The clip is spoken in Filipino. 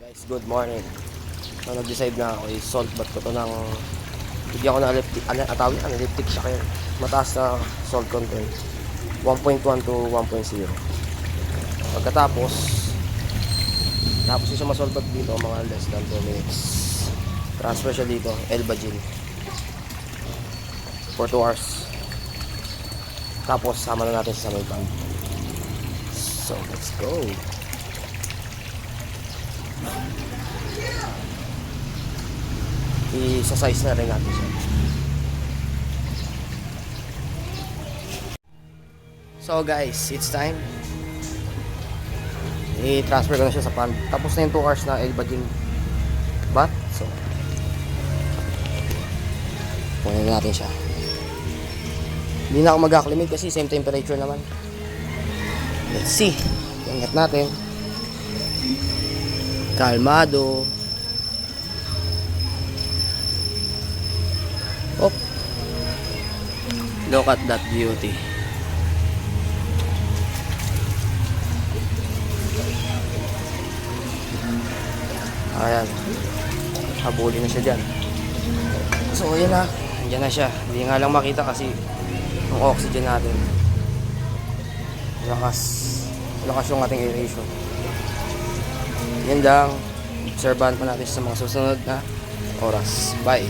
Guys, good morning. So, nag-decide na ako i-salt bath ko to ng bigyan ko ng elliptic shock yan. Mataas na salt content 1.1 to 1.0. Pagkatapos siya masalt bath dito mga less than 2 minutes. Transfer siya dito Elbagin for 2 hours. Tapos sama na natin sa may pan. So let's go. I-size na rin natin siya. So guys, it's time. I-transfer ko na siya sa pan. Tapos na yung 2 hours na Elbagin bath. So punin natin siya. Hindi na ako mag-acclimate kasi same temperature naman. Let's see. Ingat natin. Kalmado. Oh. Look at that beauty. Ayan. Habulin na siya dyan. So ayan na. Andyan na siya. Hindi nga lang makita kasi yung oxygen natin. Lakas yung ating aeration. Yan lang. Obserbahan pa natin sa mga susunod na oras. Bye.